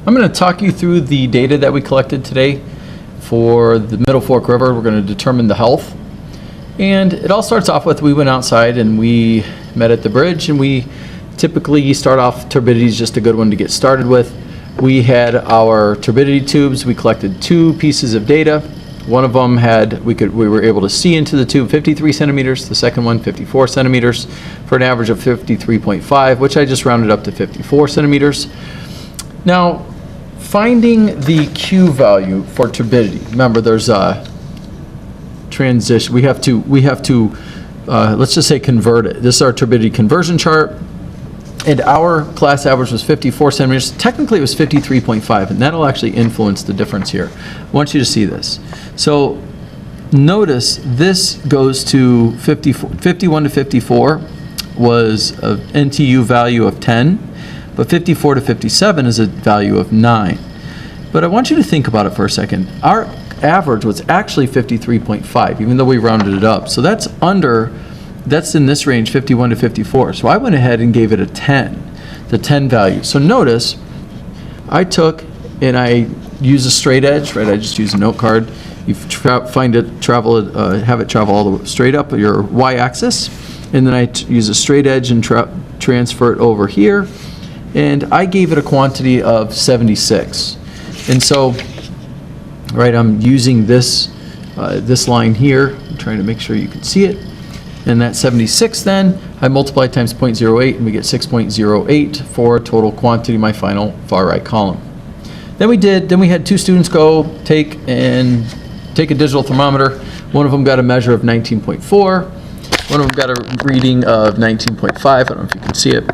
I'm going to talk you through the data that we collected today for the Middle Fork River. We're going to determine the health. And it all starts off with, we went outside and we met at the bridge, and we typically start off, turbidity is just a good one to get started with. We had our turbidity tubes. We collected 2 pieces of data. One of them had, we were able to see into the tube 53 centimeters, the second one 54 centimeters, for an average of 53.5, which I just rounded up to 54 centimeters. Now, finding the Q value for turbidity, remember there's a transition, we have to let's just say convert it. This is our turbidity conversion chart, and our class average was 54 centimeters. Technically it was 53.5, and that'll actually influence the difference here. I want you to see this. So notice this goes to 51 to 54 was an NTU value of 10, but 54 to 57 is a value of 9. But I want you to think about it for a second. Our average was actually 53.5, even though we rounded it up. So that's in this range, 51 to 54. So I went ahead and gave it a 10, the 10 value. So notice, I took and I use a straight edge, right? I just use a note card. You have it travel all the way straight up your y-axis, and then I use a straight edge and transfer it over here. And I gave it a quantity of 76. And so, right, I'm using this line here. I'm trying to make sure you can see it. And that 76 then, I multiply times 0.08, and we get 6.08 for total quantity, my final far right column. Then we had 2 students go take a digital thermometer. One of them got a measure of 19.4. One of them got a reading of 19.5. I don't know if you can see it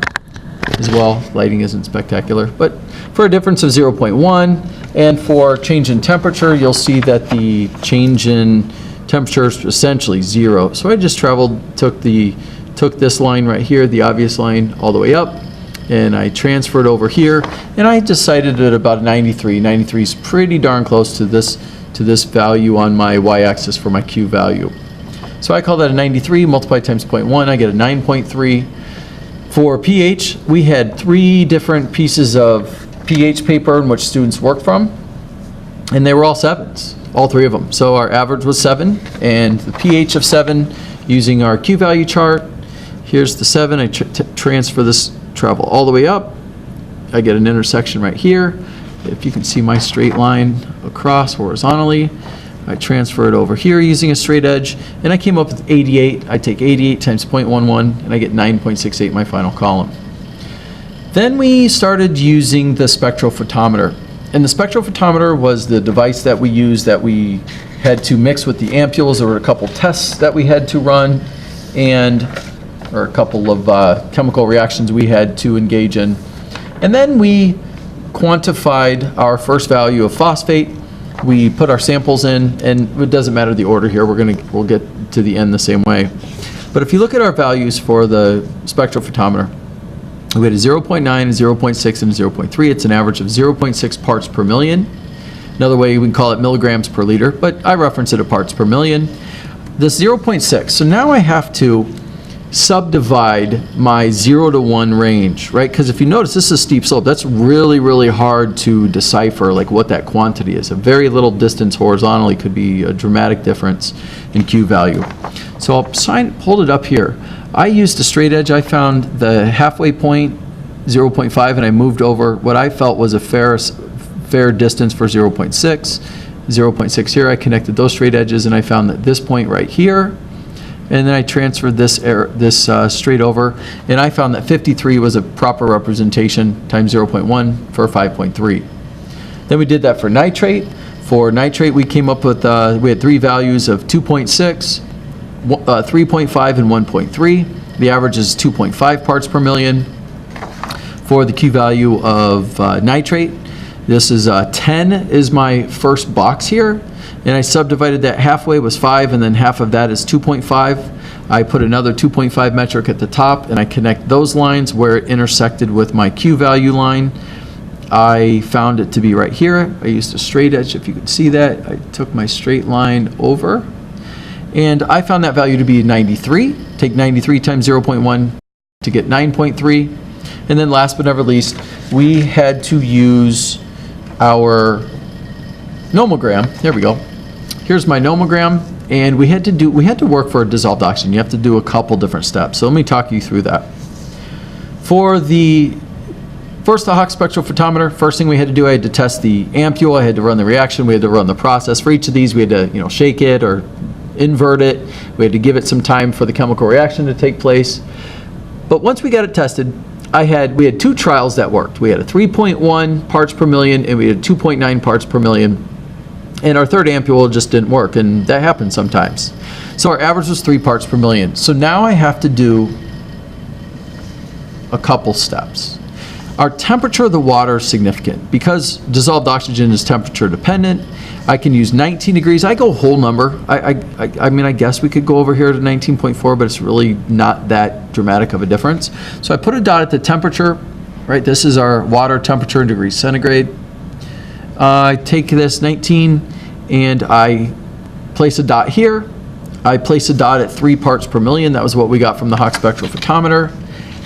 as well. Lighting isn't spectacular, but for a difference of 0.1, and for change in temperature, you'll see that the change in temperature is essentially 0. So I just took this line right here, the obvious line, all the way up, and I transferred over here, and I decided at about 93. 93 is pretty darn close to this value on my y-axis for my Q value. So I call that a 93, multiply times 0.1, I get a 9.3. For pH, we had 3 different pieces of pH paper in which students worked from, and they were all 7s, all 3 of them. So our average was 7, and the pH of 7 using our Q value chart. Here's the 7, I transfer this, travel all the way up. I get an intersection right here. If you can see my straight line across horizontally, I transfer it over here using a straight edge, and I came up with 88. I take 88 times 0.11, and I get 9.68 my final column. Then we started using the spectrophotometer. And the spectrophotometer was the device that we used that we had to mix with the ampules. There were a couple tests that we had to run, or a couple of chemical reactions we had to engage in. And then we quantified our first value of phosphate. We put our samples in, and it doesn't matter the order here. We'll get to the end the same way. But if you look at our values for the spectrophotometer, we had a 0.9, a 0.6, and a 0.3. It's an average of 0.6 parts per million. Another way we can call it milligrams per liter, but I reference it at parts per million. This 0.6, so now I have to subdivide my 0 to 1 range, right? Because if you notice, this is a steep slope. That's really, really hard to decipher, like what that quantity is. A very little distance horizontally could be a dramatic difference in Q value. So I'll hold it up here. I used a straight edge. I found the halfway point, 0.5, and I moved over what I felt was a fair distance for 0.6. 0.6 here, I connected those straight edges, and I found that this point right here, and then I transferred this straight over, and I found that 53 was a proper representation times 0.1 for 5.3. Then we did that for nitrate. For nitrate, we came up with, we had 3 values of 2.6, 3.5, and 1.3. The average is 2.5 parts per million. For the Q value of nitrate, this is 10 is my first box here. And I subdivided that, halfway was 5, and then half of that is 2.5. I put another 2.5 metric at the top, and I connect those lines where it intersected with my Q value line. I found it to be right here. I used a straight edge, if you could see that. I took my straight line over, and I found that value to be 93. Take 93 times 0.1 to get 9.3. And then last but never least, we had to use our nomogram. There we go. Here's my nomogram, and we had to work for a dissolved oxygen. You have to do a couple different steps. So let me talk you through that. For the Hawk spectrophotometer, first thing we had to do, I had to test the ampule, I had to run the reaction, we had to run the process. For each of these, we had to, shake it or invert it. We had to give it some time for the chemical reaction to take place. But once we got it tested, we had two trials that worked. We had a 3.1 parts per million and we had 2.9 parts per million. And our third ampule just didn't work, and that happens sometimes. So our average was 3 parts per million. So now I have to do a couple steps. Our temperature of the water is significant. Because dissolved oxygen is temperature dependent, I can use 19 degrees. I go whole number. I mean, I guess we could go over here to 19.4, but it's really not that dramatic of a difference. So I put a dot at the temperature, right? This is our water temperature in degrees centigrade. I take this 19 and I place a dot here. I place a dot at 3 parts per million. That was what we got from the Hawk spectrophotometer.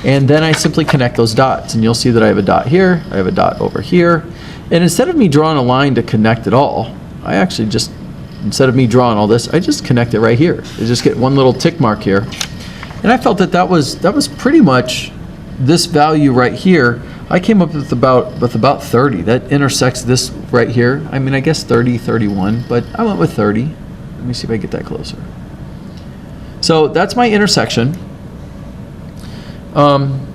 And then I simply connect those dots. And you'll see that I have a dot here, I have a dot over here. And instead of me drawing a line to connect it all, I actually just, instead of me drawing all this, I just connect it right here. I just get one little tick mark here. And I felt that was pretty much this value right here. I came up with about 30. That intersects this right here. I mean, I guess 30, 31, but I went with 30. Let me see if I get that closer. So that's my intersection.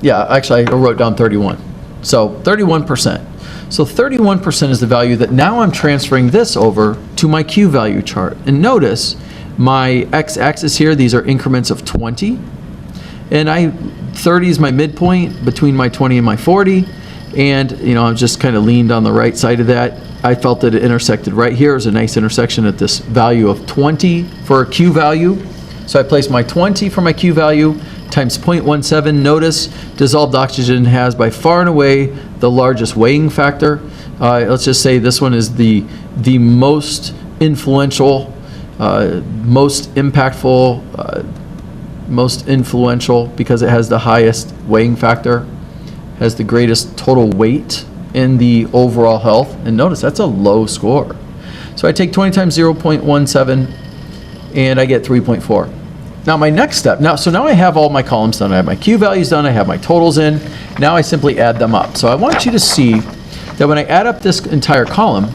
Yeah, actually I wrote down 31. So 31%. So 31% is the value that now I'm transferring this over to my Q value chart. And notice my x-axis here, these are increments of 20. And 30 is my midpoint between my 20 and my 40. And, I'm just kind of leaned on the right side of that. I felt that it intersected right here. It was a nice intersection at this value of 20 for a Q value. So I placed my 20 for my Q value times 0.17. Notice dissolved oxygen has by far and away the largest weighing factor. Let's just say this one is the most influential, most impactful, most influential because it has the highest weighing factor, has the greatest total weight in the overall health. And notice that's a low score. So I take 20 times 0.17 and I get 3.4. Now my next step, so now I have all my columns done. I have my Q values done, I have my totals in. Now I simply add them up. So I want you to see that when I add up this entire column,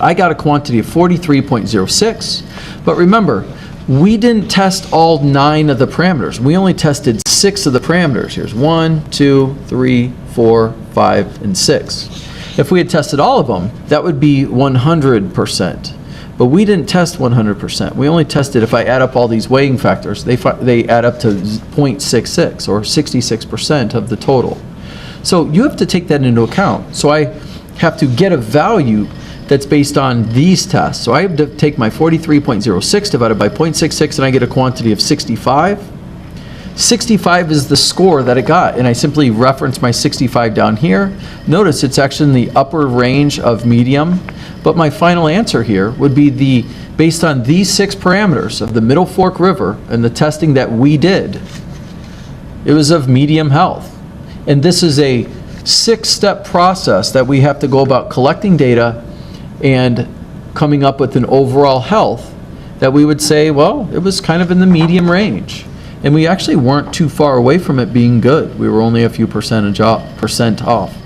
I got a quantity of 43.06. But remember, we didn't test all 9 of the parameters. We only tested 6 of the parameters. Here's 1, 2, 3, 4, 5, and 6. If we had tested all of them, that would be 100%. But we didn't test 100%. We only tested, if I add up all these weighing factors, they add up to 0.66 or 66% of the total. So you have to take that into account. So I have to get a value that's based on these tests. So I have to take my 43.06 divided by 0.66 and I get a quantity of 65. 65 is the score that it got, and I simply reference my 65 down here. Notice it's actually in the upper range of medium, but my final answer here would be based on these 6 parameters of the Middle Fork River and the testing that we did, it was of medium health. And this is a 6-step process that we have to go about collecting data and coming up with an overall health that we would say, well, it was kind of in the medium range. And we actually weren't too far away from it being good. We were only a few percent off.